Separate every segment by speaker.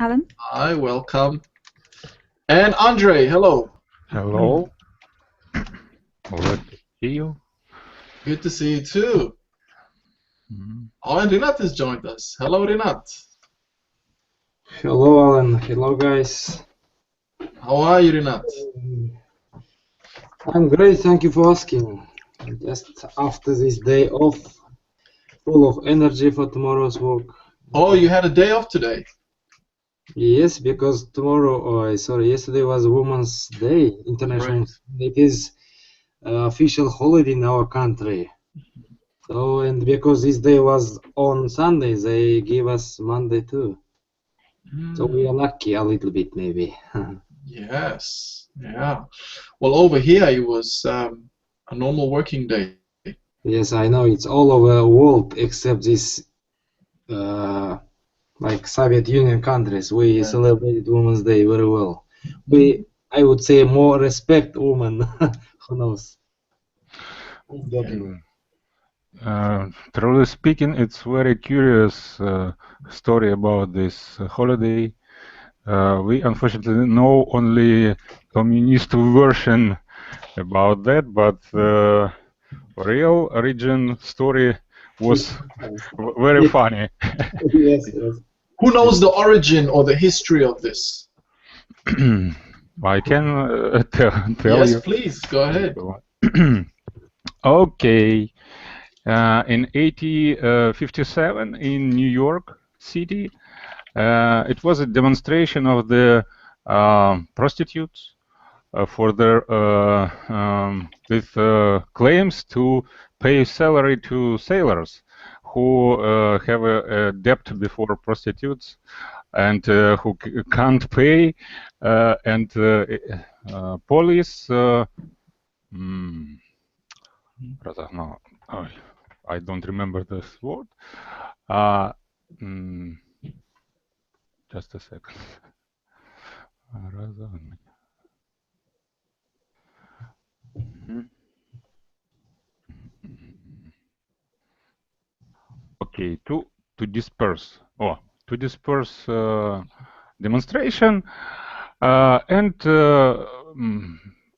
Speaker 1: Alan.
Speaker 2: Hi, welcome. And Andre, hello.
Speaker 3: Hello. Glad to see you.
Speaker 2: Good to see you too. Oh, and Rinat has joined us. Hello, Rinat.
Speaker 4: Hello, Alan. Hello, guys.
Speaker 2: How are you, Rinat?
Speaker 4: I'm great. Thank you for asking. Just after this day off, full of energy for tomorrow's work.
Speaker 2: Oh, you had a day off today?
Speaker 4: Yes, because yesterday was Women's Day, International.
Speaker 2: Right.
Speaker 4: It is official holiday in our country. So, and because this day was on Sunday, they give us Monday too. So we are lucky a little bit, maybe.
Speaker 2: Yes. Yeah. Well, over here it was a normal working day.
Speaker 4: Yes, I know it's all over the world except this, like Soviet Union countries. We celebrated Women's Day very well. I would say, more respect women. Who knows?
Speaker 3: Truly speaking, it's very curious story about this holiday. We unfortunately know only communist version about that, but real origin story was very funny.
Speaker 4: Yes, yes.
Speaker 2: Who knows the origin or the history of this?
Speaker 3: I can tell
Speaker 2: yes,
Speaker 3: you.
Speaker 2: Yes, please, go ahead.
Speaker 3: Okay. In 1857 in New York City, it was a demonstration of the prostitutes for their with claims to pay salary to sailors who have a debt before prostitutes and who can't pay, and police. No, I don't remember this word. Just a second. Okay, to disperse. To disperse demonstration, and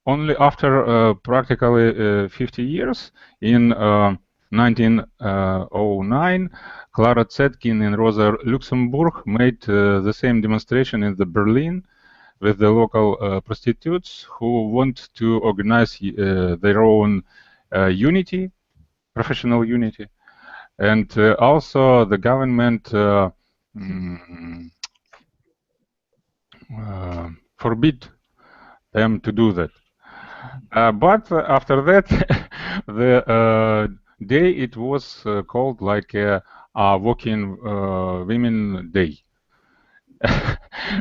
Speaker 3: only after practically 50 years, in 1909, Clara Zetkin and Rosa Luxemburg made the same demonstration in the Berlin with the local prostitutes who want to organize their own unity, professional unity, and also the government forbid them to do that. But after that, the day it was called like a Working Women Day.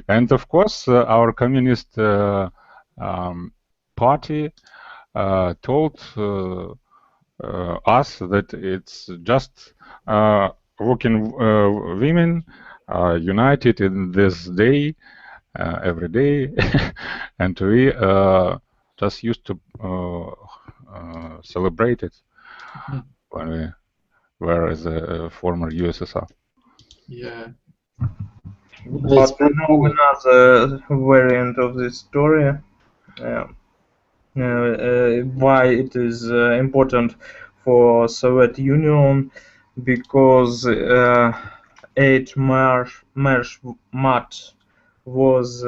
Speaker 3: And of course, our communist party told us that it's just working women united in this day every day, and we just used to celebrate it when we were as a former USSR.
Speaker 2: Yeah.
Speaker 5: But I know another variant of this story. Why it is important for Soviet Union, because 8 March was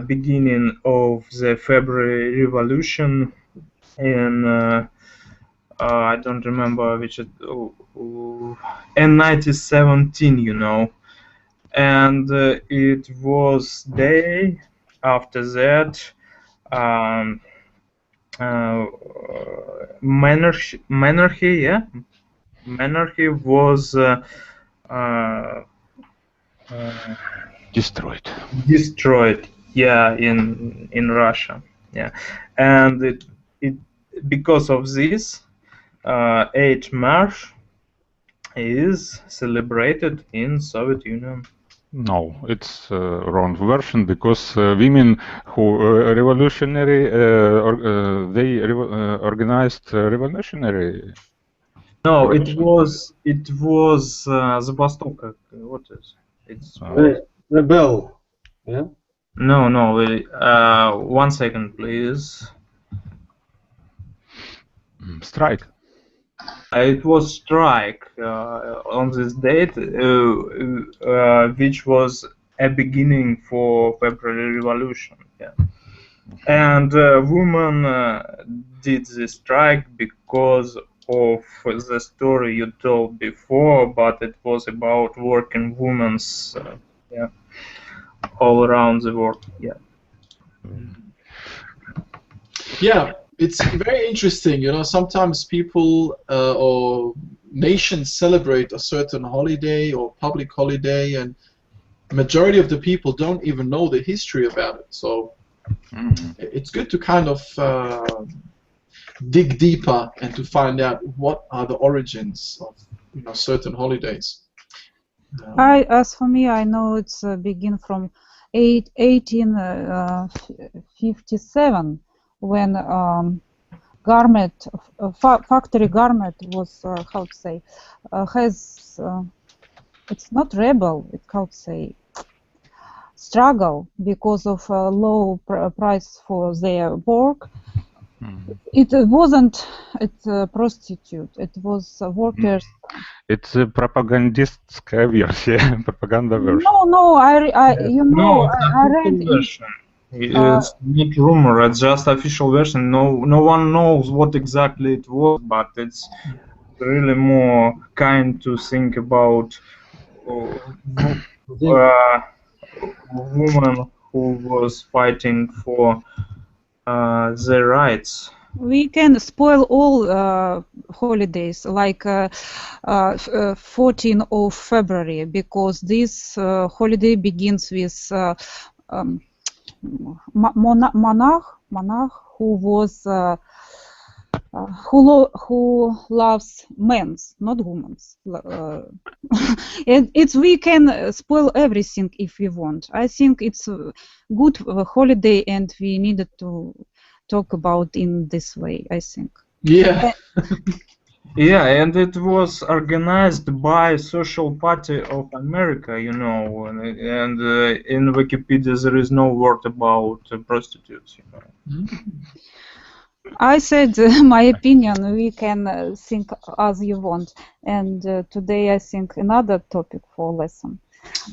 Speaker 5: beginning of the February Revolution in I don't remember which in 1917, you know, and it was day after that. Monarchy was destroyed, yeah, in Russia, yeah, and it because of this 8 March is celebrated in Soviet Union.
Speaker 3: No, it's wrong version, because women who revolutionary they organized revolutionary.
Speaker 5: No, it was Zabastopka. What is It's
Speaker 4: Rebel. Yeah.
Speaker 5: no, no. 1 second, please.
Speaker 3: Strike.
Speaker 5: It was strike on this date, which was a beginning for February Revolution. Yeah. And women did the strike because of the story you told before, but it was about working women's yeah, all around the world. Yeah.
Speaker 2: Yeah, it's very interesting. You know, sometimes people or nations celebrate a certain holiday or public holiday, and majority of the people don't even know the history about it. So it's good to kind of dig deeper and to find out what are the origins of certain holidays.
Speaker 1: As for me, I know it's begin from 1857 when garment factory garment was how to say has it's not rebel, it how to say struggle because of low price for their work. It wasn't prostitute, it was workers.
Speaker 3: It's a пропагандистская версия, пропаганда version.
Speaker 1: No, you know,
Speaker 5: No, it's
Speaker 1: I read
Speaker 5: official version. It's not rumor. It's just official version. No one knows what exactly it was, but it's really more kind to think about woman who was fighting for their rights.
Speaker 1: we can spoil all holidays like 14th of February because this holiday begins with monarch who was who loves men, not women. And we can spoil everything if we want. I think it's a good holiday, and we needed to talk about in this way, I think.
Speaker 2: Yeah.
Speaker 5: Yeah, and it was organized by Social Party of America, you know, and in Wikipedia there is no word about prostitutes, you know.
Speaker 1: I said my opinion. We can think as you want, and today I think another topic for lesson,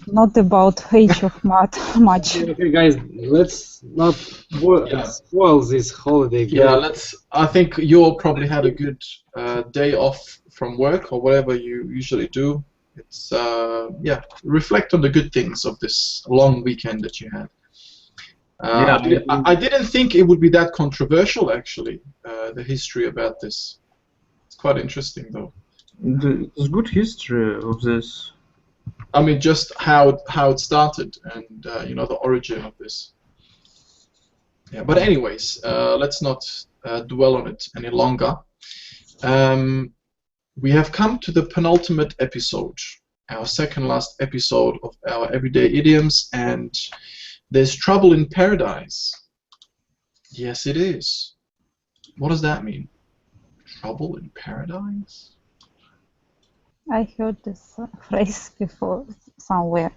Speaker 1: not about age of much.
Speaker 4: Okay, guys, let's not spoil this holiday.
Speaker 2: Yeah, I think you all probably had a good day off from work or whatever you usually do. It's yeah, reflect on the good things of this long weekend that you had. I didn't think it would be that controversial, actually, the history about this. It's quite interesting, though.
Speaker 5: There's good history of this.
Speaker 2: I mean, just how it started and the origin of this. Yeah, but anyways, let's not dwell on it any longer. We have come to the penultimate episode, our second last episode of our Everyday Idioms, and there's trouble in paradise. Yes, it is. What does that mean? Trouble in paradise?
Speaker 1: I heard this phrase before somewhere.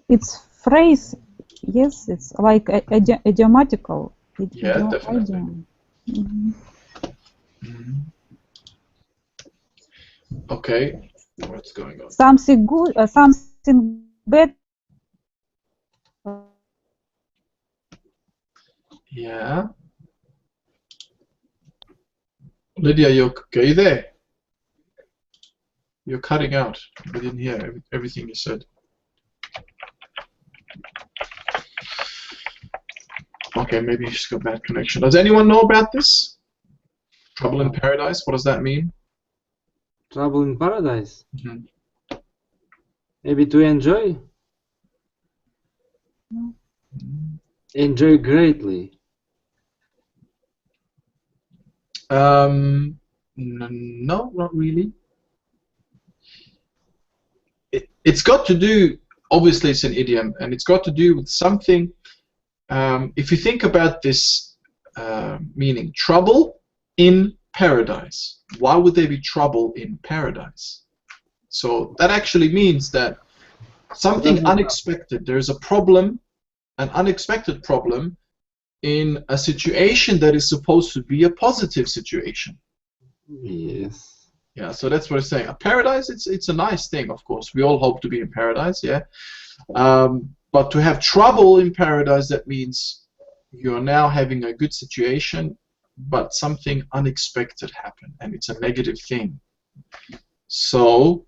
Speaker 1: It's phrase, yes, it's like idiomatical.
Speaker 2: Yeah, definitely. Okay, what's going on?
Speaker 1: Something good, something bad.
Speaker 2: Yeah. Lydia, you okay there? You're cutting out. I didn't hear everything you said. Okay, maybe you just got bad connection. Does anyone know about this? Trouble in paradise? What does that mean?
Speaker 4: Trouble in paradise? Maybe to enjoy? Enjoy greatly.
Speaker 2: No, not really. It's got to do, obviously it's an idiom, and it's got to do with something. If you think about this meaning, trouble in paradise. Why would there be trouble in paradise? So that actually means that Something unexpected. There is a problem, an unexpected problem, in a situation that is supposed to be a positive situation.
Speaker 4: Yes.
Speaker 2: Yeah, so that's what it's saying. A paradise, it's a nice thing, of course. We all hope to be in paradise, yeah. But to have trouble in paradise, that means you're now having a good situation, but something unexpected happened, and it's a negative thing. So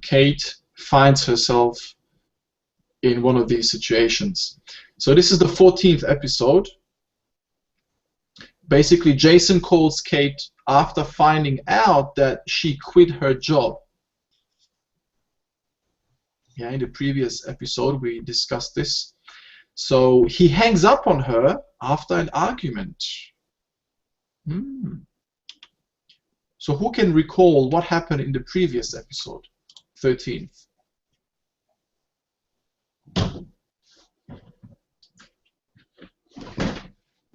Speaker 2: Kate finds herself in one of these situations. So this is the 14th episode. Basically, Jason calls Kate after finding out that she quit her job. Yeah, in the previous episode we discussed this. So he hangs up on her after an argument. So who can recall what happened in the previous episode, 13th?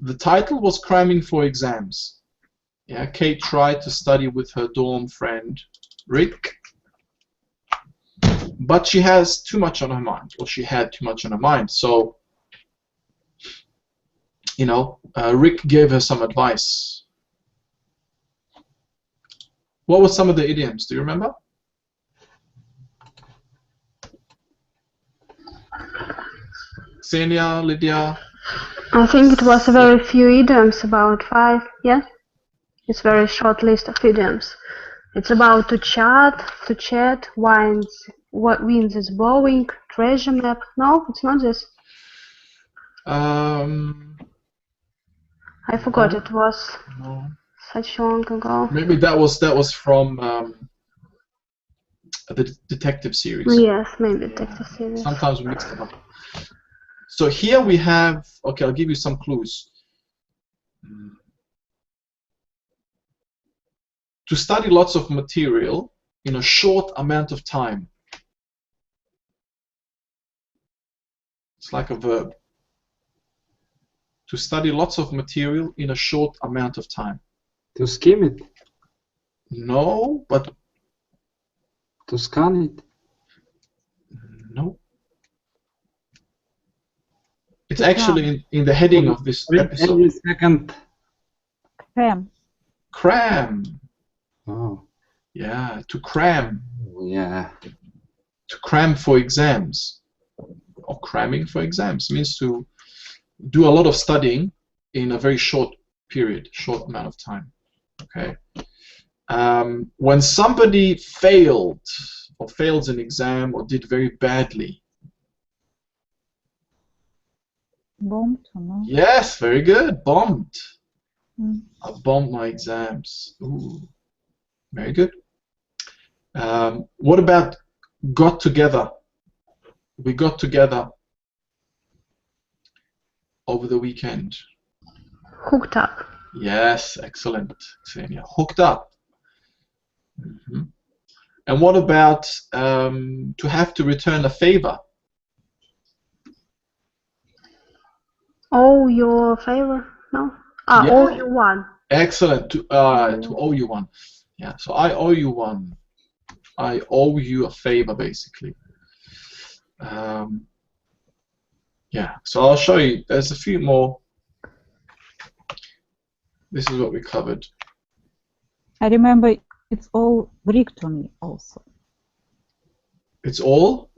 Speaker 2: The title was Cramming for Exams. Yeah, Kate tried to study with her dorm friend, Rick, but she has too much on her mind, or she had too much on her mind. So, you know, Rick gave her some advice. What were some of the idioms? Do you remember? Xenia, Lydia?
Speaker 6: I think it was very few idioms, about 5, yeah? It's very short list of idioms. It's about to chat, what winds is blowing, treasure map. No, it's not this.
Speaker 2: I
Speaker 6: forgot, it was such long ago.
Speaker 2: Maybe that was from the detective series.
Speaker 6: Yes, maybe detective series.
Speaker 2: Sometimes we mix them up. So here we have, okay, I'll give you some clues. To study lots of material in a short amount of time. It's like a verb. To study lots of material in a short amount of time.
Speaker 4: To skim it.
Speaker 2: No, but...
Speaker 4: To scan it.
Speaker 2: No. It's actually in the heading of this episode.
Speaker 4: Every second.
Speaker 1: Cram.
Speaker 2: Cram.
Speaker 4: Oh.
Speaker 2: Yeah, to cram.
Speaker 4: Yeah.
Speaker 2: To cram for exams. Or cramming for exams means to do a lot of studying in a very short period, short amount of time. Okay. When somebody failed or fails an exam or did very badly.
Speaker 1: Bombed, no?
Speaker 2: Yes, very good. Bombed.
Speaker 1: Mm.
Speaker 2: I bombed my exams. Ooh, very good. What about got together? We got together over the weekend.
Speaker 6: Hooked up.
Speaker 2: Yes, excellent, Xenia. Hooked up. And what about to have to return a favor?
Speaker 6: Oh, your favor? No? Ah,
Speaker 2: Yeah.
Speaker 6: owe you one.
Speaker 2: Excellent. To owe you one. Yeah. So I owe you one. I owe you a favor, basically. Yeah. So I'll show you. There's a few more. This is what we covered.
Speaker 1: I remember it's all Greek to me also.
Speaker 2: It's all?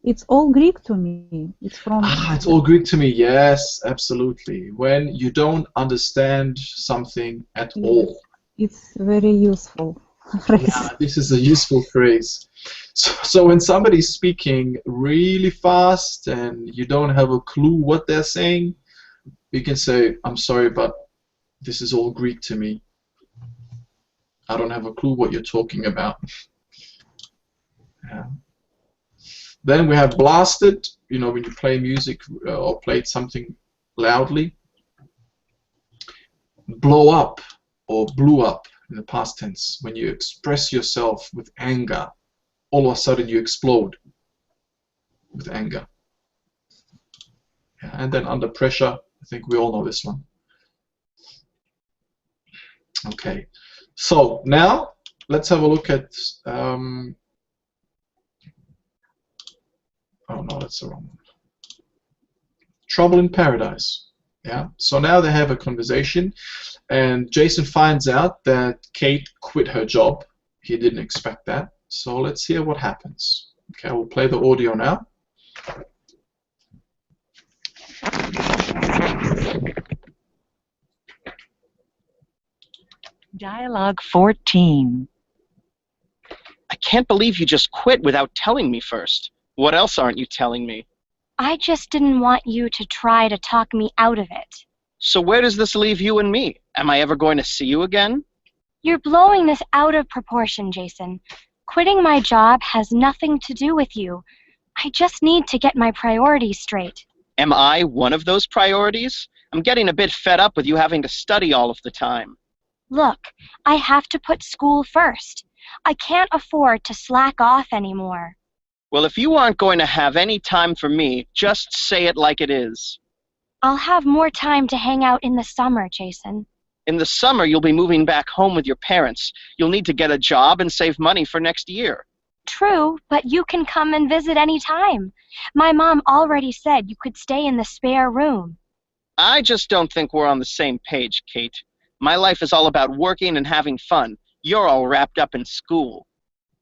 Speaker 1: It's all Greek to me. It's from...
Speaker 2: it's all Greek to me. Yes, absolutely. When you don't understand something at all.
Speaker 1: It's very useful phrase.
Speaker 2: Yeah, this is a useful phrase. So when somebody's speaking really fast and you don't have a clue what they're saying, you can say, I'm sorry, but this is all Greek to me. I don't have a clue what you're talking about. Yeah. Then we have blasted, you know, when you play music or played something loudly. Blow up or blew up in the past tense. When you express yourself with anger, all of a sudden you explode with anger. Yeah. And then under pressure, I think we all know this one. Okay, so now let's have a look at Oh no, that's the wrong one. Trouble in Paradise. Yeah. So now they have a conversation, and Jason finds out that Kate quit her job. He didn't expect that. So let's hear what happens. Okay, we'll play the audio now.
Speaker 7: Dialogue 14.
Speaker 8: I can't believe you just quit without telling me first. What else aren't you telling me?
Speaker 9: I just didn't want you to try to talk me out of it.
Speaker 8: So where does this leave you and me? Am I ever going to see you again?
Speaker 9: You're blowing this out of proportion, Jason. Quitting my job has nothing to do with you. I just need to get my priorities straight.
Speaker 8: Am I one of those priorities? I'm getting a bit fed up with you having to study all of the time.
Speaker 9: Look, I have to put school first. I can't afford to slack off anymore.
Speaker 8: Well, if you aren't going to have any time for me, just say it like it is.
Speaker 9: I'll have more time to hang out in the summer, Jason.
Speaker 8: In the summer, you'll be moving back home with your parents. You'll need to get a job and save money for next year.
Speaker 9: True, but you can come and visit any time. My mom already said you could stay in the spare room.
Speaker 8: I just don't think we're on the same page, Kate. My life is all about working and having fun. You're all wrapped up in school.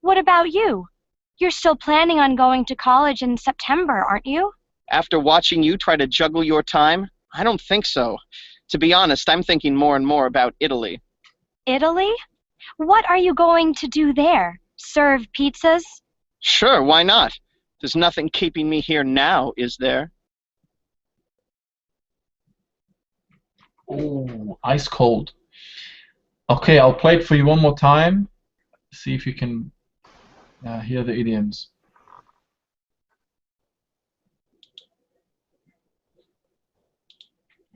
Speaker 9: What about you? You're still planning on going to college in September, aren't you?
Speaker 8: After watching you try to juggle your time, I don't think so. To be honest, I'm thinking more and more about Italy.
Speaker 9: Italy? What are you going to do there? Serve pizzas?
Speaker 8: Sure, why not? There's nothing keeping me here now, is there?
Speaker 2: Oh, ice cold. Okay, I'll play it for you one more time. See if you can hear the idioms.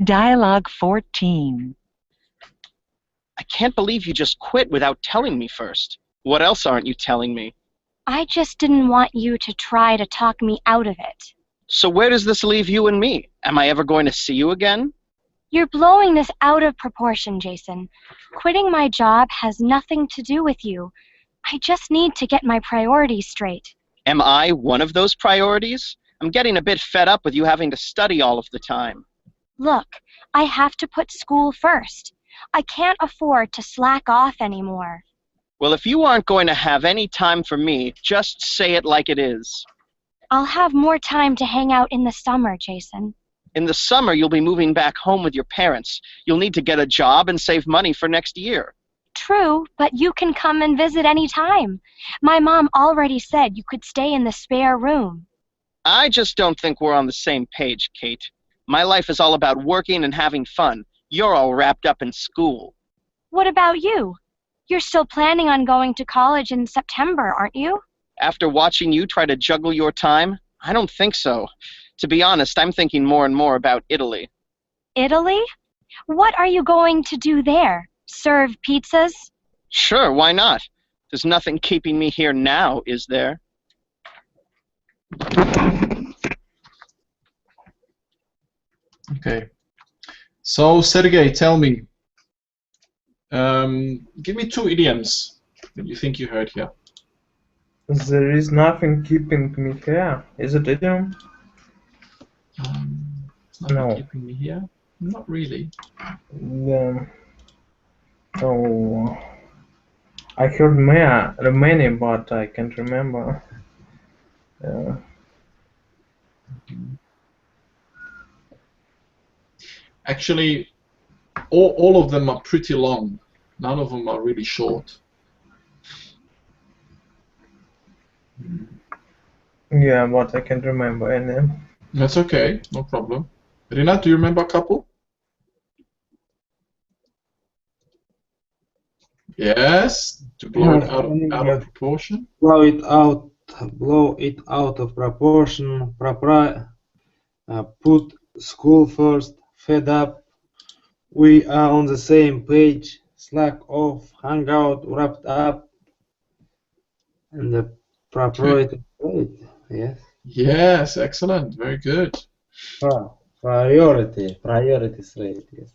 Speaker 7: Dialogue 14.
Speaker 8: I can't believe you just quit without telling me first. What else aren't you telling me?
Speaker 9: I just didn't want you to try to talk me out of it.
Speaker 8: So where does this leave you and me? Am I ever going to see you again?
Speaker 9: You're blowing this out of proportion, Jason. Quitting my job has nothing to do with you. I just need to get my priorities straight.
Speaker 8: Am I one of those priorities? I'm getting a bit fed up with you having to study all of the time.
Speaker 9: Look, I have to put school first. I can't afford to slack off anymore.
Speaker 8: Well, if you aren't going to have any time for me, just say it like it is.
Speaker 9: I'll have more time to hang out in the summer, Jason.
Speaker 8: In the summer, you'll be moving back home with your parents. You'll need to get a job and save money for next year.
Speaker 9: True, but you can come and visit any time. My mom already said you could stay in the spare room.
Speaker 8: I just don't think we're on the same page, Kate. My life is all about working and having fun. You're all wrapped up in school.
Speaker 9: What about you? You're still planning on going to college in September, aren't you?
Speaker 8: After watching you try to juggle your time, I don't think so. To be honest, I'm thinking more and more about Italy.
Speaker 9: Italy? What are you going to do there? Serve pizzas?
Speaker 8: Sure, why not? There's nothing keeping me here now, is there?
Speaker 2: Okay. So, Sergey, tell me. Give me two idioms that you think you heard here.
Speaker 5: There is nothing keeping me here. Is it idiom?
Speaker 2: It's not
Speaker 5: No.
Speaker 2: keeping me here. Not really.
Speaker 5: Oh, I heard many, but I can't remember.
Speaker 2: Actually, all of them are pretty long. None of them are really short.
Speaker 5: Yeah, but I can't remember any.
Speaker 2: That's okay, no problem. Rina, do you remember a couple? Yes, to blow it out of proportion.
Speaker 4: Blow it out of proportion. Put school first. Fed up. We are on the same page. Slack off. Hang out. Wrapped up. And the proprietary rate. Yes.
Speaker 2: Yes, excellent, very good.
Speaker 4: Priorities rate. Yes.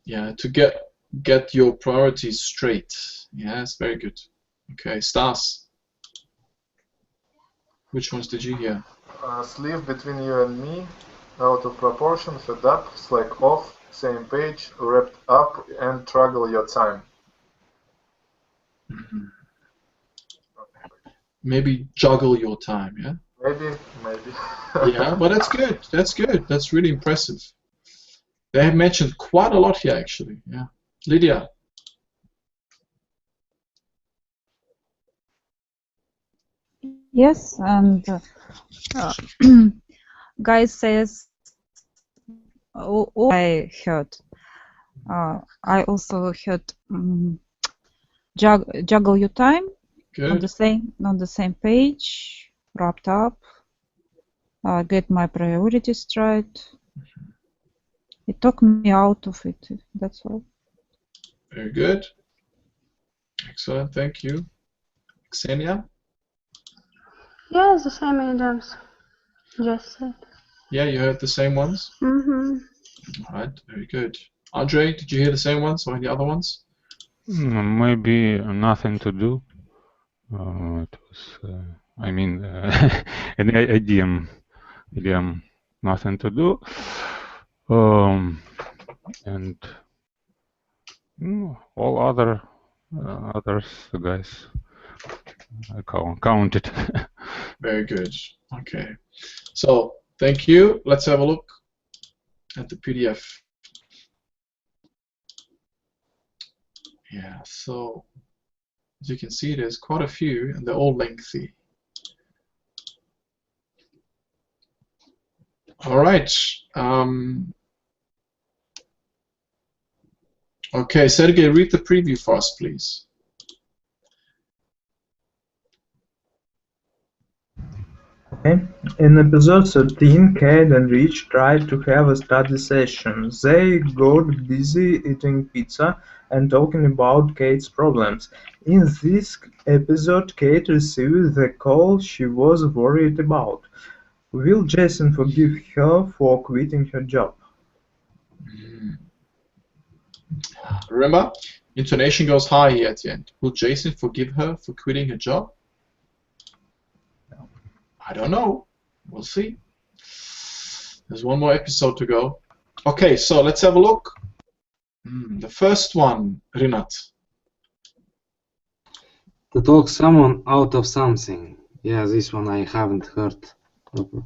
Speaker 2: Yeah, to get your priorities straight. Yes, very good. Okay, Stas. Which ones did you hear?
Speaker 10: Sleeve between you and me, out of proportion, fed up, slack off, same page, wrapped up, and struggle your time.
Speaker 2: Maybe juggle your time, yeah?
Speaker 10: Maybe.
Speaker 2: Yeah, but that's good. That's good. That's really impressive. They have mentioned quite a lot here, actually. Yeah, Lydia.
Speaker 1: Yes, and guy says, I heard. I also heard juggle your time.
Speaker 2: Good.
Speaker 1: On the same page, wrapped up. Get my priorities straight. It took me out of it. That's all.
Speaker 2: Very good. Excellent. Thank you. Xenia?
Speaker 6: Yes, the same idioms. Just said.
Speaker 2: Yeah, you heard the same ones?
Speaker 6: Mm-hmm.
Speaker 2: All right. Very good. Andre, did you hear the same ones or any other ones?
Speaker 3: Maybe nothing to do. It was, I mean, an idiom, nothing to do. And all others, guys, I counted.
Speaker 2: Very good. Okay. So, thank you. Let's have a look at the PDF. Yeah, so as you can see, there's quite a few, and they're all lengthy. All right. Okay, Sergey, read the preview for us, please.
Speaker 5: Okay. In episode 13, Kate and Rich tried to have a study session. They got busy eating pizza and talking about Kate's problems. In this episode, Kate received the call she was worried about. Will Jason forgive her for quitting her job?
Speaker 2: Remember, intonation goes high here at the end. Will Jason forgive her for quitting her job? I don't know. We'll see. There's one more episode to go. Okay, so let's have a look. The first one, Rinat.
Speaker 4: To talk someone out of something. Yeah, this one I haven't heard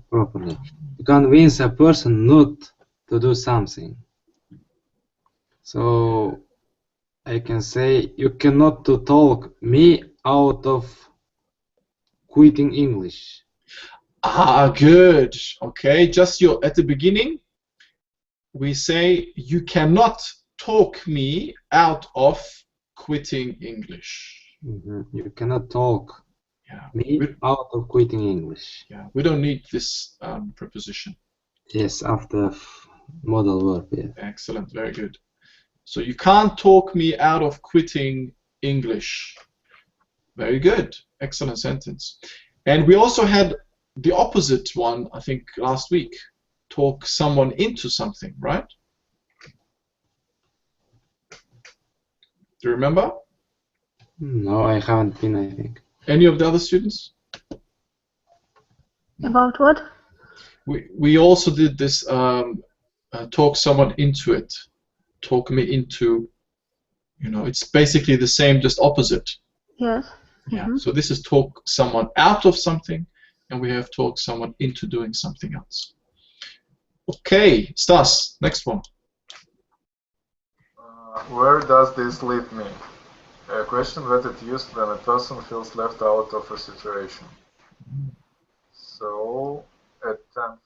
Speaker 4: properly. To convince a person not to do something. So I can say you cannot to talk me out of quitting English.
Speaker 2: Ah, good. Okay, just at the beginning, we say you cannot talk me out of quitting English.
Speaker 4: You cannot talk me out of quitting English.
Speaker 2: Yeah, we don't need this preposition.
Speaker 4: Yes, after modal verb. Yeah.
Speaker 2: Excellent, very good. So you can't talk me out of quitting English. Very good, excellent sentence. And we also had the opposite one, I think, last week. Talk someone into something, right? Do you remember?
Speaker 4: No, I haven't been, I think.
Speaker 2: Any of the other students?
Speaker 6: About what?
Speaker 2: We also did this talk someone into it. Talk me into, it's basically the same, just opposite.
Speaker 6: Yes.
Speaker 2: Yeah. So this is talk someone out of something, and we have talk someone into doing something else. Okay, Stas, next one.
Speaker 10: Where does this leave me? A question that is used when a person feels left out of a situation. So, at 10th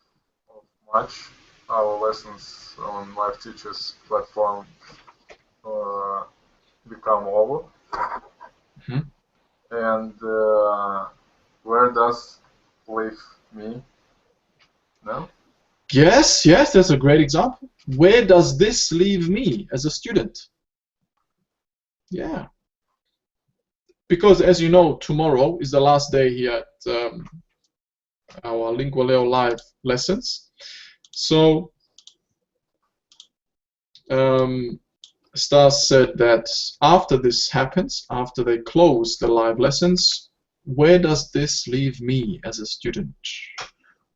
Speaker 10: of March, our lessons on Live Teachers platform become over. And where does leave me? No?
Speaker 2: Yes, that's a great example. Where does this leave me as a student? Yeah. Because, as you know, tomorrow is the last day here at our Lingualeo Live lessons. So, Stas said that after this happens, after they close the live lessons, where does this leave me as a student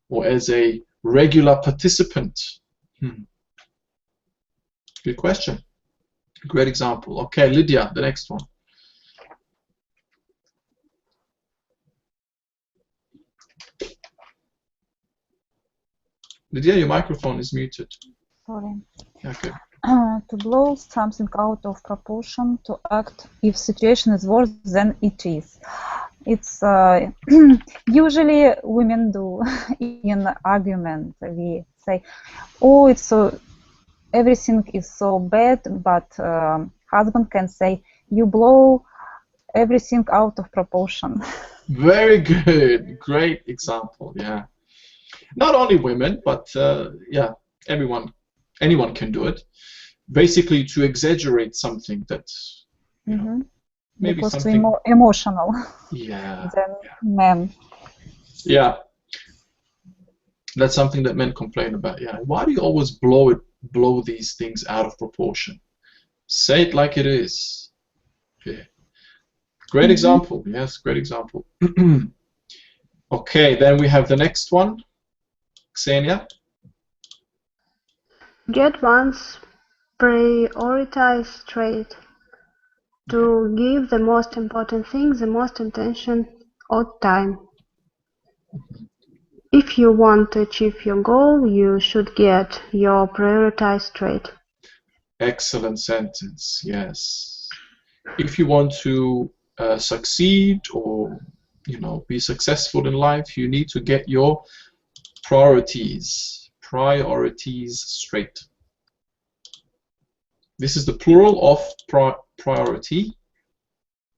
Speaker 2: or as a regular participant? Good question. Great example. Okay, Lydia, the next one. Lydia, your microphone is muted.
Speaker 1: Sorry.
Speaker 2: Okay.
Speaker 1: To blow something out of proportion, to act if situation is worse than it is. It's usually women do in argument. We say, "Oh, it's so everything is so bad," but husband can say, "You blow everything out of proportion."
Speaker 2: Very good. Great example. Yeah. Not only women, but yeah, anyone can do it. Basically, to exaggerate something that maybe
Speaker 1: because
Speaker 2: something
Speaker 1: we're more emotional
Speaker 2: than
Speaker 1: men.
Speaker 2: Yeah, that's something that men complain about. Yeah, why do you always blow these things out of proportion? Say it like it is. Okay. Great example. Yes, great example. Okay, then we have the next one. Xenia.
Speaker 6: Get one's priorities straight. To give the most important things the most attention or time. If you want to achieve your goal, you should get your priorities straight.
Speaker 2: Excellent sentence. Yes. If you want to succeed or be successful in life, you need to get your priorities straight. This is the plural of priority.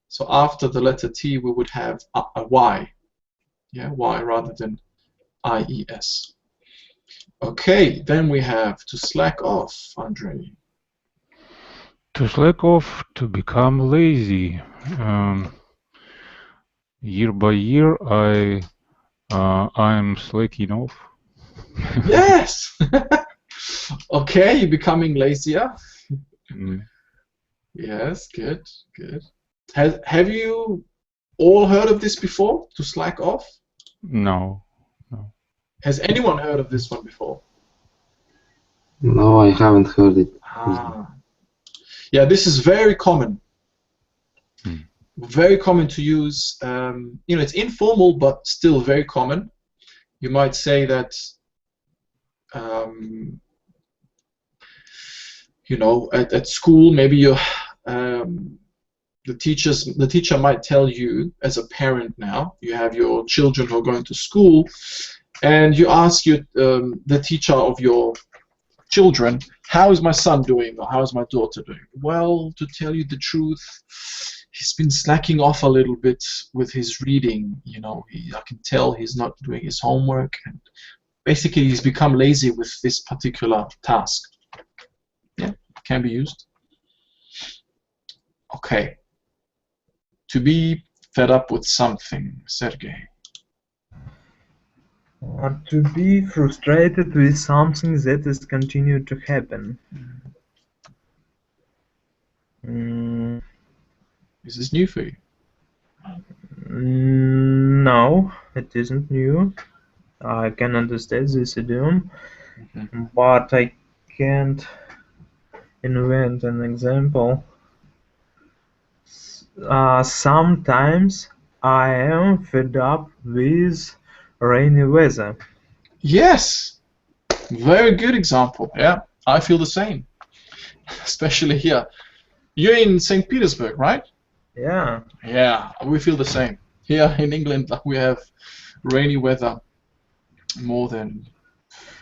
Speaker 2: So after the letter T, we would have a Y. Yeah, Y rather than IES. Okay, then we have to slack off, Andre.
Speaker 3: To slack off, to become lazy. Year by year, I'm slacking off.
Speaker 2: Yes. Okay, you're becoming lazier. Yes, good, good. Have you all heard of this before? To slack off?
Speaker 3: No.
Speaker 2: Has anyone heard of this one before?
Speaker 4: No, I haven't heard it.
Speaker 2: Yeah, this is very common. Very common to use. It's informal, but still very common. You might say that, at school, maybe the teacher might tell you as a parent now, you have your children who are going to school, and you ask the teacher of your children, how is my son doing or how is my daughter doing? Well, to tell you the truth, he's been slacking off a little bit with his reading. I can tell he's not doing his homework, and basically he's become lazy with this particular task. Yeah, can be used. Okay. To be fed up with something, Sergey.
Speaker 5: To be frustrated with something that is continued to happen.
Speaker 2: Is this new for you?
Speaker 5: No, it isn't new. I can understand this idiom, but I can't invent an example. Sometimes I am fed up with rainy weather.
Speaker 2: Yes, very good example. Yeah, I feel the same, especially here. You're in St. Petersburg, right?
Speaker 5: Yeah.
Speaker 2: Yeah, we feel the same. Here in England, we have rainy weather more than,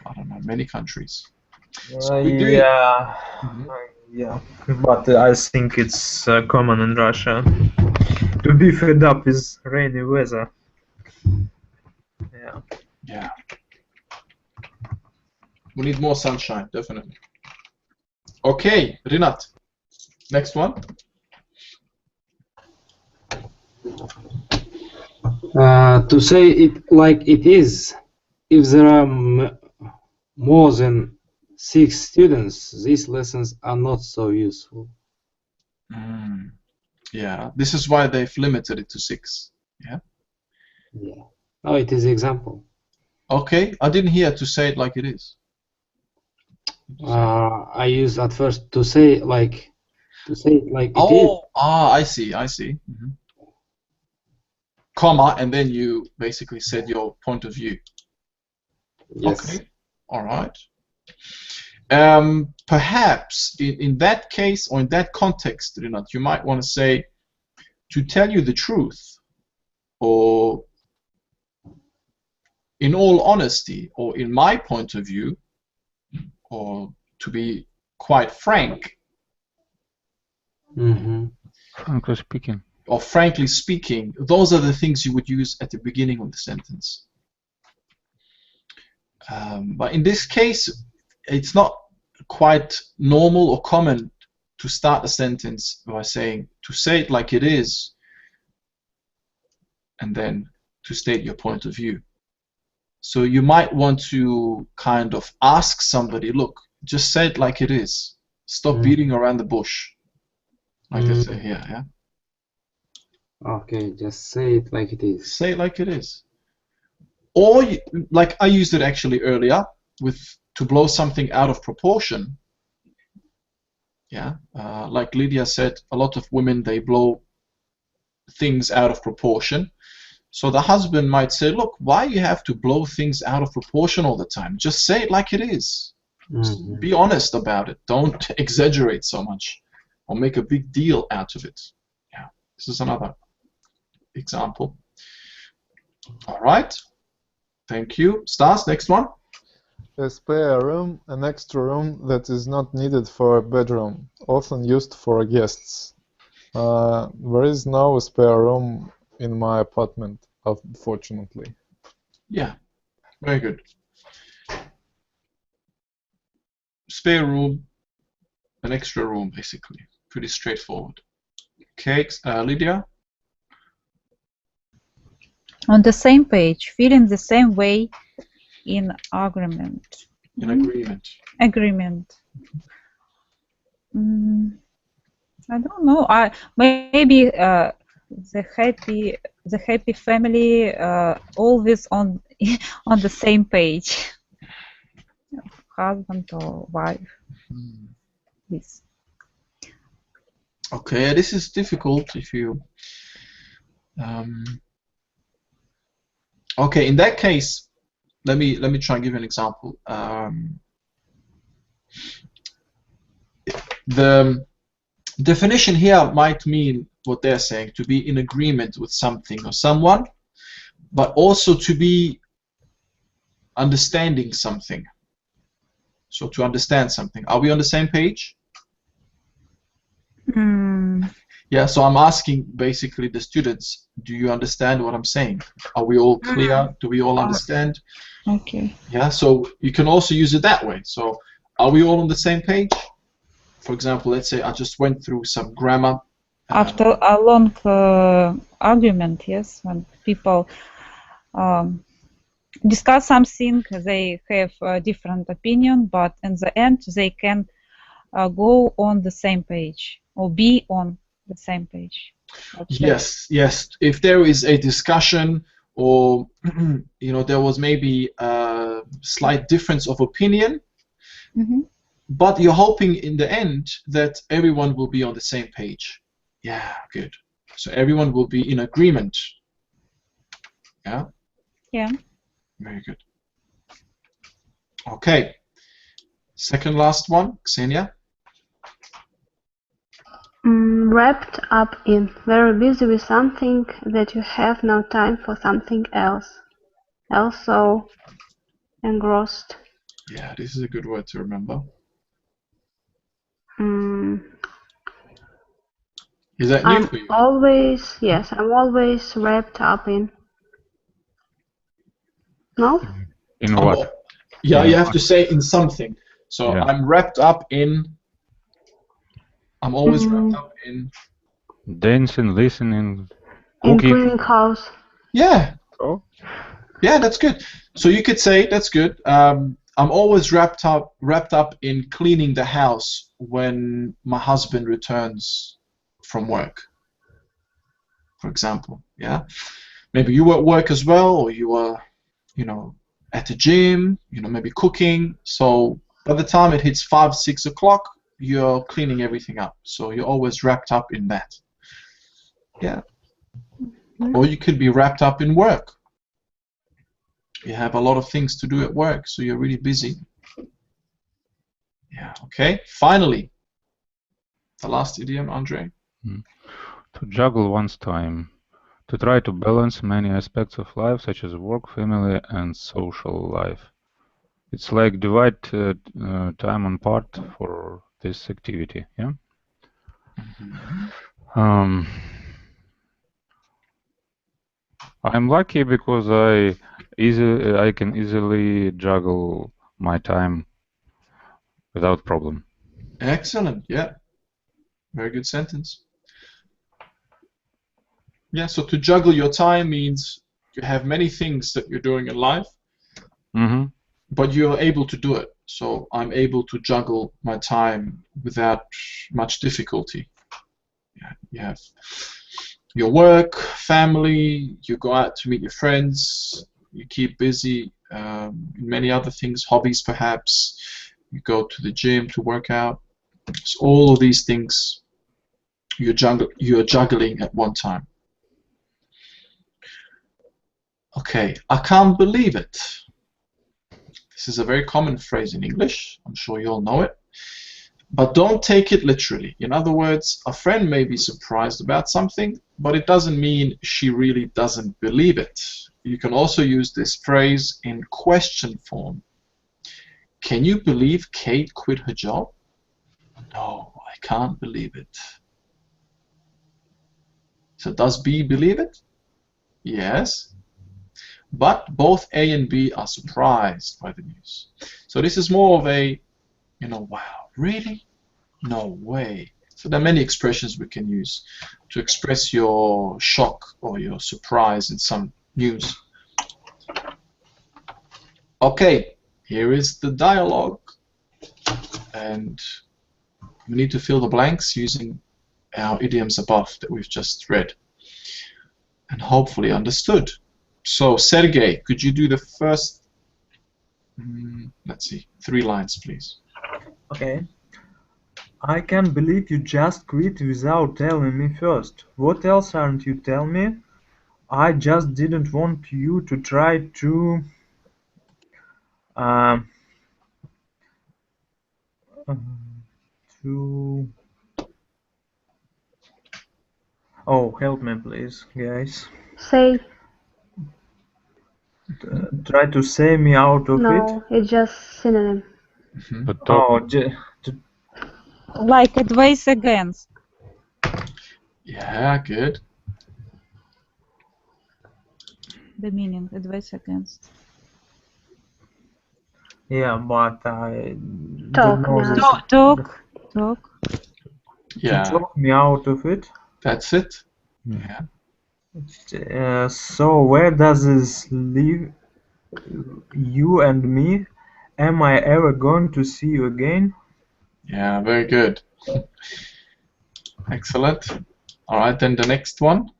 Speaker 2: I don't know, many countries. So
Speaker 5: Yeah, but I think it's common in Russia to be fed up with rainy weather. Yeah.
Speaker 2: Yeah. We need more sunshine, definitely. Okay, Rinat. Next one.
Speaker 4: To say it like it is, if there are more than 6 students, these lessons are not so useful.
Speaker 2: Yeah, this is why they've limited it to 6. Yeah.
Speaker 4: Yeah. Oh, it is example.
Speaker 2: Okay, I didn't hear to say it like it is.
Speaker 4: I use at first to say like it is.
Speaker 2: Oh, I see, I see. Comma, and then you basically said your point of view.
Speaker 4: Yes.
Speaker 2: Okay, all right. Perhaps in that case or in that context, Rinat, you might want to say, to tell you the truth, or in all honesty, or in my point of view, or to be quite frank,
Speaker 3: Frankly speaking.
Speaker 2: or frankly speaking, those are the things you would use at the beginning of the sentence. But in this case, it's not quite normal or common to start a sentence by saying, to say it like it is, and then to state your point of view. So you might want to kind of ask somebody, look, just say it like it is. Stop beating around the bush. Like they say here, yeah?
Speaker 4: Okay, just say it like it is.
Speaker 2: Say it like it is. Or, like I used it actually earlier, with to blow something out of proportion. Yeah, like Lydia said, a lot of women, they blow things out of proportion. So the husband might say, look, why you have to blow things out of proportion all the time? Just say it like it is. Be honest about it. Don't exaggerate so much or make a big deal out of it. Yeah, this is another example. All right. Thank you. Stas, next one.
Speaker 10: A spare room, an extra room that is not needed for a bedroom, often used for guests. There is no spare room in my apartment, unfortunately.
Speaker 2: Yeah, very good. Spare room, an extra room, basically. Pretty straightforward. Okay, Lydia?
Speaker 1: On the same page, feeling the same way in agreement.
Speaker 2: In agreement.
Speaker 1: Agreement. I don't know. Maybe the happy family always on the same page. Husband or wife. This.
Speaker 2: Okay, this is difficult if you. Okay, in that case, let me try and give you an example. The definition here might mean what they're saying, to be in agreement with something or someone, but also to be understanding something. So to understand something. Are we on the same page? Yeah, so I'm asking basically the students, do you understand what I'm saying? Are we all clear? Do we all understand?
Speaker 1: Okay.
Speaker 2: Yeah, so you can also use it that way. So are we all on the same page? For example, let's say I just went through some grammar.
Speaker 1: After a long argument, yes, when people discuss something, they have a different opinion, but in the end they can go on the same page or be on the same page.
Speaker 2: Yes, yes. If there is a discussion or there was maybe a slight difference of opinion, but you're hoping in the end that everyone will be on the same page. Yeah, good. So everyone will be in agreement. Yeah?
Speaker 1: Yeah.
Speaker 2: Very good. Okay. Second last one, Ksenia.
Speaker 6: Wrapped up in, very busy with something that you have no time for something else. Also engrossed.
Speaker 2: Yeah, this is a good word to remember. Is that new for you?
Speaker 6: I'm always wrapped up in. No?
Speaker 3: In what?
Speaker 2: Yeah, you have to say in something. So yeah. I'm wrapped up in. I'm always wrapped up in.
Speaker 3: Dancing, listening,
Speaker 6: cooking.
Speaker 3: cooking.
Speaker 6: In cleaning house.
Speaker 2: Yeah.
Speaker 3: Oh.
Speaker 2: Yeah, that's good. So you could say that's good. I'm always wrapped up in cleaning the house when my husband returns from work. For example, yeah. maybe you were at work as well, or you were, you know, at the gym, you know, maybe cooking. So by the time it hits 5, 6 o'clock, you're cleaning everything up. So you're always wrapped up in that. Yeah. Or you could be wrapped up in work. You have a lot of things to do at work, so you're really busy. Yeah, okay. Finally, the last idiom, Andre.
Speaker 3: To juggle one's time. To try to balance many aspects of life, such as work, family, and social life. It's like divide time on part for this activity, yeah? I'm lucky because I can easily juggle my time without problem.
Speaker 2: Excellent, yeah. Very good sentence. Yeah, so to juggle your time means you have many things that you're doing in life, but you're able to do it. So I'm able to juggle my time without much difficulty. Yeah, you have your work, family, you go out to meet your friends, you keep busy in many other things, hobbies perhaps, you go to the gym to work out. So all of these things you're juggling at one time. Okay, I can't believe it. This is a very common phrase in English. I'm sure you all know it. But don't take it literally. In other words, a friend may be surprised about something, but it doesn't mean she really doesn't believe it. You can also use this phrase in question form. Can you believe Kate quit her job? No, I can't believe it. So does B believe it? Yes. But both A and B are surprised by the news. So this is more of a, you know, wow, really? No way. So there are many expressions we can use to express your shock or your surprise in some news. Okay, here is the dialogue. And we need to fill the blanks using our idioms above that we've just read and hopefully understood. So, Sergey, could you do the first, let's see, 3 lines, please?
Speaker 5: Okay. I can't believe you just quit without telling me first. What else aren't you telling me? I just didn't want you to try to... Oh, help me please, guys.
Speaker 6: Say.
Speaker 5: Try to say me out of it?
Speaker 6: No, it's just synonym.
Speaker 5: Oh,
Speaker 1: like advice against.
Speaker 2: Yeah, good.
Speaker 1: The meaning, advice against.
Speaker 5: Yeah, but I
Speaker 6: Talk,
Speaker 5: don't know
Speaker 1: Talk.
Speaker 2: Yeah.
Speaker 5: To talk me out of it.
Speaker 2: That's it. Yeah.
Speaker 5: So where does this leave you and me? Am I ever going to see you again?
Speaker 2: Yeah, very good. Excellent. All right, then the next one.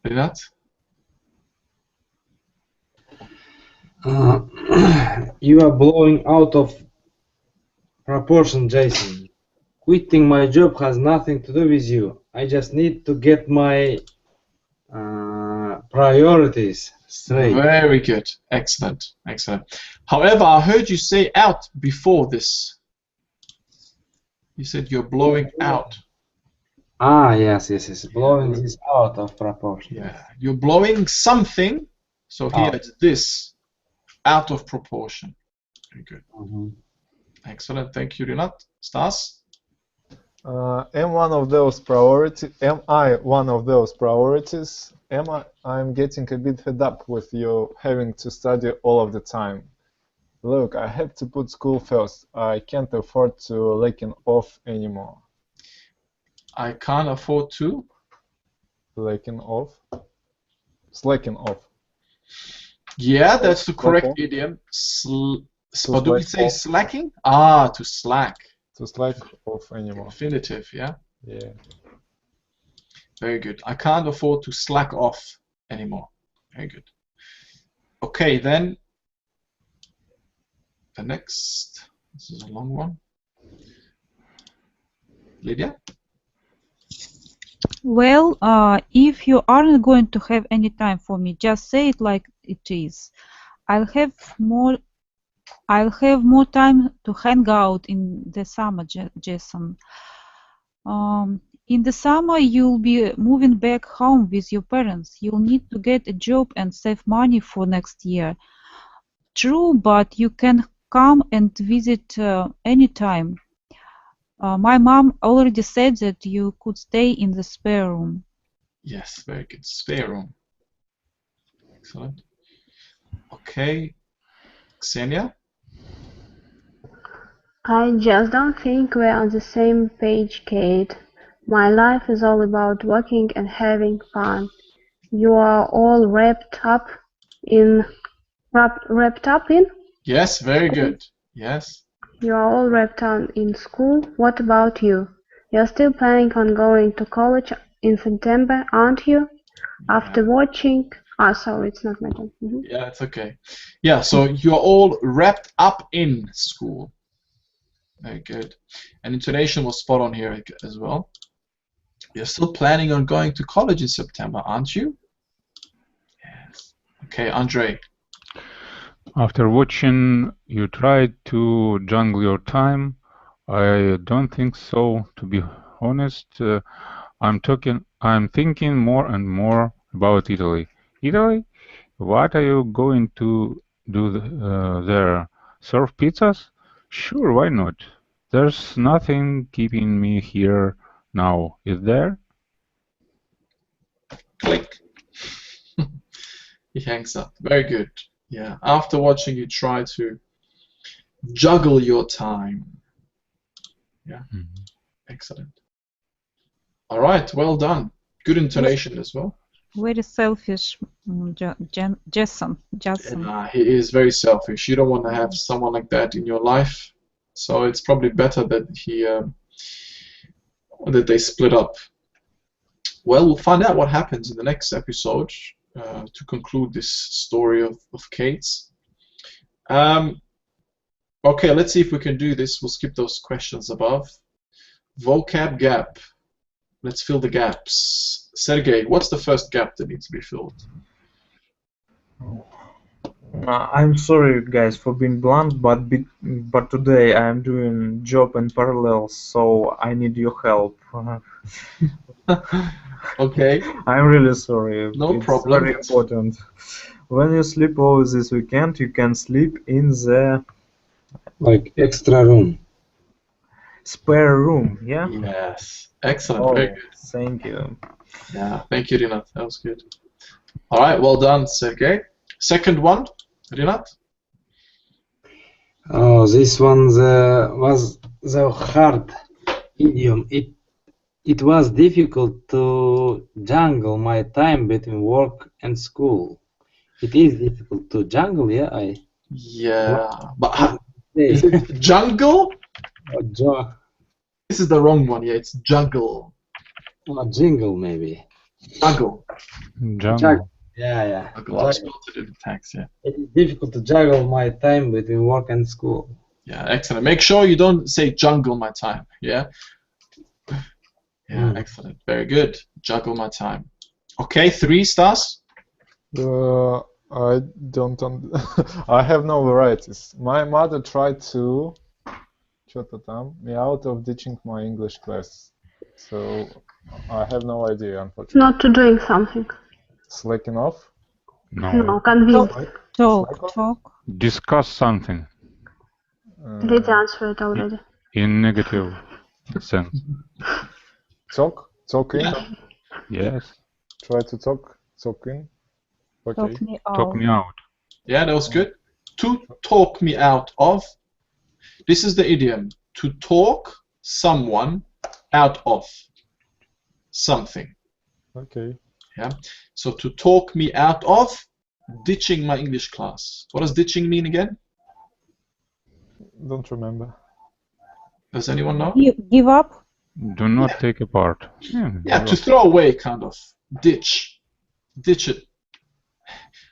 Speaker 2: Rinat?
Speaker 4: You are blowing out of proportion, Jason. Quitting my job has nothing to do with you. I just need to get my priorities straight.
Speaker 2: Very good. Excellent. Excellent. However, I heard you say out before this. You said you're blowing out.
Speaker 4: Ah, yes. Blowing is out of proportion.
Speaker 2: Yeah, you're blowing something. So here it's this. Out of proportion. Very good. Excellent. Thank you, Rinat. Stas?
Speaker 10: Am I one of those priorities? I'm getting a bit fed up with you having to study all of the time. Look, I have to put school first. I can't afford to slacking off anymore.
Speaker 2: I can't afford to?
Speaker 10: Slacking off.
Speaker 2: Yeah, that's the correct idiom. But do we say slacking? Ah, to slack.
Speaker 10: To slack off anymore.
Speaker 2: Infinitive, yeah?
Speaker 10: Yeah.
Speaker 2: Very good. I can't afford to slack off anymore. Very good. Okay, then the next. This is a long one. Lydia?
Speaker 1: Well, if you aren't going to have any time for me, just say it like it is. I'll have more time to hang out in the summer, Jason. In the summer, you'll be moving back home with your parents. You'll need to get a job and save money for next year. True, but you can come and visit anytime. My mom already said that you could stay in the spare room.
Speaker 2: Yes, very good. Spare room. Excellent. Okay. Ksenia?
Speaker 6: I just don't think we're on the same page, Kate. My life is all about working and having fun. You are all wrapped up in?
Speaker 2: Yes, very good. Yes.
Speaker 6: You are all wrapped up in school. What about you? You're still planning on going to college in September, aren't you? After watching... sorry, it's not my turn.
Speaker 2: Yeah, it's okay. Yeah, so you're all wrapped up in school. Very good. And intonation was spot on here as well. You're still planning on going to college in September, aren't you? Yes. Okay, Andre.
Speaker 3: After watching you try to jungle your time, I don't think so. To be honest, I'm thinking more and more about Italy. Italy? What are you going to do there? Serve pizzas? Sure, why not? There's nothing keeping me here now, is there?
Speaker 2: Click. He hangs up. Very good. Yeah. After watching you try to juggle your time. Yeah. Excellent. All right. Well done. Good intonation as well.
Speaker 1: Very selfish, Jason.
Speaker 2: He is very selfish. You don't want to have someone like that in your life. So it's probably better that that they split up. Well, we'll find out what happens in the next episode to conclude this story of Kate's. Okay, let's see if we can do this. We'll skip those questions above. Vocab gap. Let's fill the gaps. Sergey, what's the first gap that needs to be filled?
Speaker 5: I'm sorry, guys, for being blunt, but today I'm doing job in parallel, so I need your help.
Speaker 2: Okay.
Speaker 5: I'm really sorry.
Speaker 2: No
Speaker 5: it's
Speaker 2: problem.
Speaker 5: Very important. When you sleep over this weekend, you can sleep in the
Speaker 4: extra room.
Speaker 5: Spare room. Yeah.
Speaker 2: Yes. Excellent.
Speaker 5: Oh,
Speaker 2: very good.
Speaker 5: Thank you.
Speaker 2: Yeah. Thank you, Rinat. That was good. All right. Well done, Sergey. Second one, Rinat.
Speaker 4: Oh, this one was the hard idiom. It was difficult to juggle my time between work and school. It is difficult to juggle, yeah.
Speaker 2: Yeah, but is it jungle? This is the wrong one. Yeah, it's juggle.
Speaker 4: Jingle, maybe.
Speaker 2: Juggle.
Speaker 3: Jungle.
Speaker 4: Yeah.
Speaker 2: Juggle. I've spelled it in the text. Yeah.
Speaker 4: It is difficult to juggle my time between work and school.
Speaker 2: Yeah, excellent. Make sure you don't say jungle my time. Yeah. Yeah, excellent. Very good. Juggle my time. Okay, 3 stars.
Speaker 10: I don't. I have no varieties. My mother tried to me out of teaching my English class, so I have no idea, unfortunately.
Speaker 6: Not to doing something.
Speaker 10: Slacking off?
Speaker 6: No, convince.
Speaker 1: Talk.
Speaker 3: Discuss something.
Speaker 6: Let's answer it already.
Speaker 3: In negative sense.
Speaker 10: Talking?
Speaker 3: Yes.
Speaker 10: Try to talking. Okay.
Speaker 3: Talk me out.
Speaker 2: Yeah, that was good. To talk me out of. This is the idiom. To talk someone out of something.
Speaker 10: Okay.
Speaker 2: Yeah. So to talk me out of ditching my English class. What does ditching mean again?
Speaker 10: Don't remember.
Speaker 2: Does anyone know?
Speaker 1: Give up?
Speaker 3: Do not take a part.
Speaker 2: Yeah, to throw away, kind of. Ditch. Ditch it.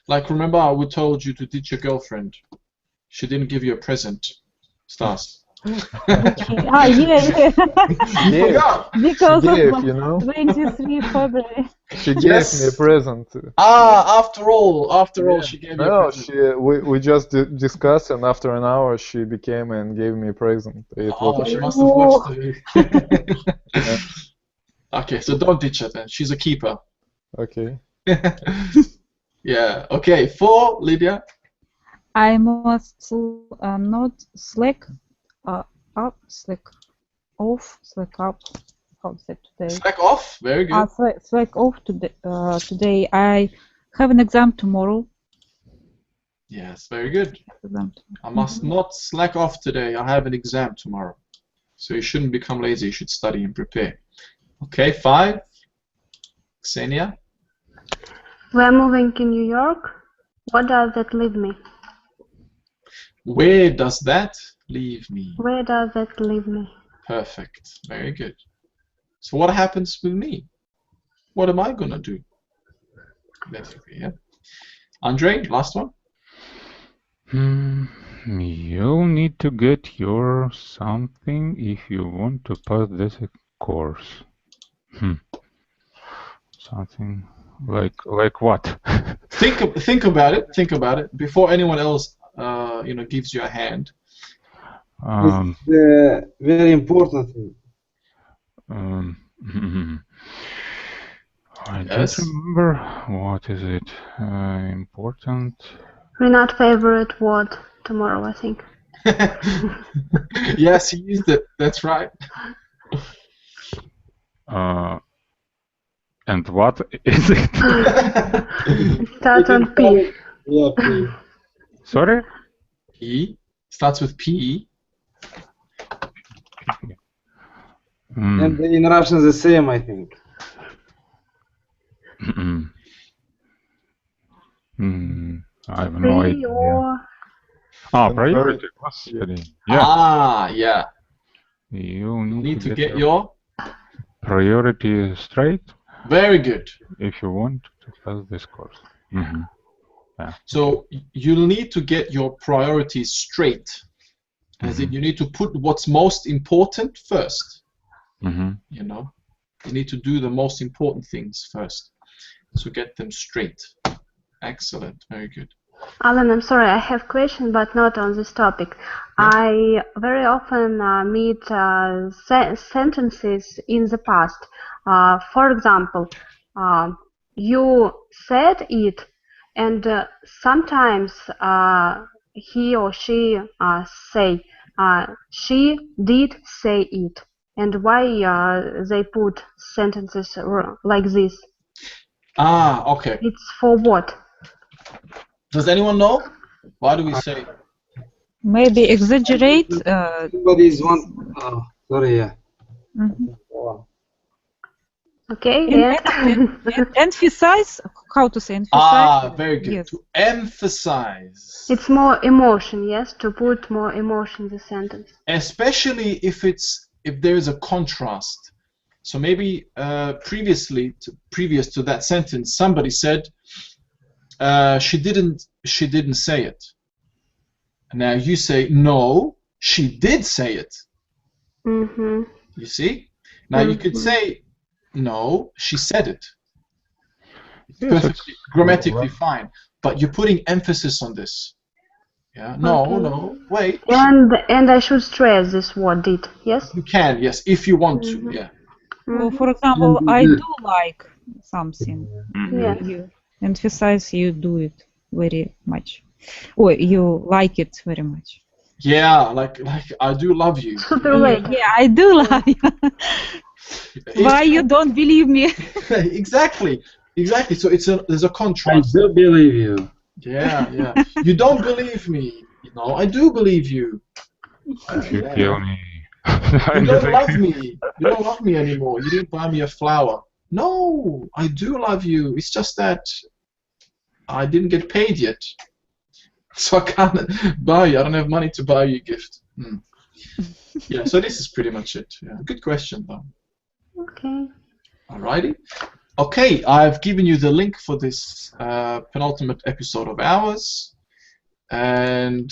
Speaker 2: Like, remember we told you to ditch your girlfriend. She didn't give you a present, Stas.
Speaker 1: Yeah.
Speaker 2: You forgot.
Speaker 1: Because
Speaker 10: She gave,
Speaker 1: of
Speaker 10: you know.
Speaker 1: 23 February.
Speaker 10: She gave me a present.
Speaker 2: After all,
Speaker 10: Yeah.
Speaker 2: she gave you a
Speaker 10: No,
Speaker 2: present.
Speaker 10: we just discussed, and after an hour, she became and gave me a present. It was
Speaker 2: She must have watched the... Okay, so don't ditch her then. She's a keeper.
Speaker 10: okay.
Speaker 2: Yeah. Okay. 4, Lydia.
Speaker 1: I must not slack up, slack off, slack up. How's that today?
Speaker 2: Slack off. Very good.
Speaker 1: Slack off today. Today I have an exam tomorrow.
Speaker 2: Yes, very good.
Speaker 1: Exam.
Speaker 2: I must not slack off today. I have an exam tomorrow. So you shouldn't become lazy. You should study and prepare. Okay, 5. Ksenia.
Speaker 6: We're moving in New York. What does that leave me?
Speaker 2: Where does that leave me?
Speaker 6: Where does that leave me?
Speaker 2: Perfect. Very good. So what happens with me? What am I gonna do? Basically, yeah. Andre, last one.
Speaker 3: You'll need to get your something if you want to pass this course. Something like what?
Speaker 2: Think about it. Think about it before anyone else, gives you a hand.
Speaker 4: It's very important thing.
Speaker 3: I
Speaker 2: Yes.
Speaker 3: don't remember. What is it? Important.
Speaker 6: Renat's favorite word tomorrow, I think.
Speaker 2: Yes, he used it. That's right.
Speaker 3: And what is it?
Speaker 6: Start on P.
Speaker 4: Yeah, P.
Speaker 3: Sorry?
Speaker 2: P starts with P.
Speaker 4: And in Russian the same, I think.
Speaker 3: I have no idea. Priority. Господи. Yeah.
Speaker 2: Yeah.
Speaker 3: You
Speaker 2: Need to get your
Speaker 3: priority straight
Speaker 2: very good.
Speaker 3: if you want to pass this course. Yeah.
Speaker 2: So you'll need to get your priorities straight, as in you need to put what's most important first. You know, you need to do the most important things first. So get them straight. Excellent. Very good.
Speaker 6: Alan, I'm sorry, I have a question, but not on this topic.
Speaker 2: Yeah.
Speaker 6: I very often meet sentences in the past. For example, you said it, and sometimes he or she say, she did say it. And why they put sentences like this?
Speaker 2: Okay.
Speaker 6: It's for what?
Speaker 2: Does anyone know? Why do we say?
Speaker 1: Maybe exaggerate.
Speaker 4: Somebody's one. Sorry, yeah.
Speaker 6: Okay, yeah.
Speaker 1: Emphasize. How to say emphasize?
Speaker 2: Very good.
Speaker 1: Yes.
Speaker 2: To emphasize.
Speaker 6: It's more emotion, yes, to put more emotion in the sentence.
Speaker 2: Especially if there is a contrast. So maybe previous to that sentence, somebody said she didn't say it. Now you say no, she did say it. You see? Now you could say no, she said it. It's perfectly grammatically fine, but you're putting emphasis on this. Yeah. No, wait.
Speaker 6: And I should stress this word did, yes?
Speaker 2: You can, yes, if you want to, yeah.
Speaker 1: Well, for example, I do like something.
Speaker 6: Yeah.
Speaker 1: You emphasize you do it very much, or you like it very much.
Speaker 2: Yeah, like I do love you.
Speaker 6: Super late.
Speaker 1: Yeah, I do love you. Why you don't believe me?
Speaker 2: Exactly. So there's a
Speaker 4: I
Speaker 2: contrast.
Speaker 4: do believe you.
Speaker 2: Yeah. You don't believe me. No, I do believe you.
Speaker 3: If you kill me.
Speaker 2: You don't love me. You don't love me anymore. You didn't buy me a flower. No, I do love you. It's just that I didn't get paid yet. So I can't buy you. I don't have money to buy you a gift. Yeah, so this is pretty much it. Yeah. Good question, though.
Speaker 6: Okay.
Speaker 2: Alrighty. Okay, I've given you the link for this penultimate episode of ours, and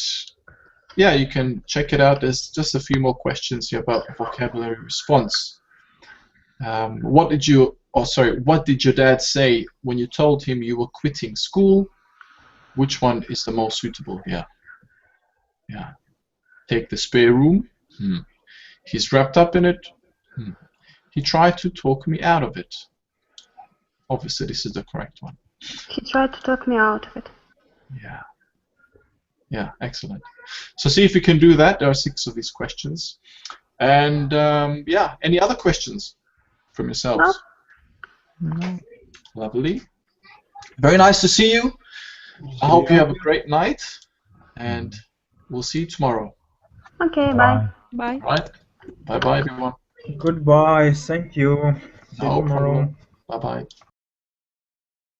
Speaker 2: yeah, you can check it out. There's just a few more questions here about vocabulary response. What did your dad say when you told him you were quitting school? Which one is the most suitable here? Yeah. Take the spare room. He's wrapped up in it. He tried to talk me out of it. Obviously, this is the correct one.
Speaker 6: He tried to talk me out of it.
Speaker 2: Yeah. Yeah, excellent. So see if you can do that. There are 6 of these questions. And yeah, any other questions from yourselves?
Speaker 6: No.
Speaker 2: Lovely. Very nice to see you. I hope you have a great night, and we'll see you tomorrow.
Speaker 6: Okay, bye.
Speaker 1: Bye.
Speaker 2: All right. Bye-bye, everyone.
Speaker 5: Goodbye. Thank you. See you
Speaker 2: No
Speaker 5: tomorrow.
Speaker 2: problem. Bye-bye.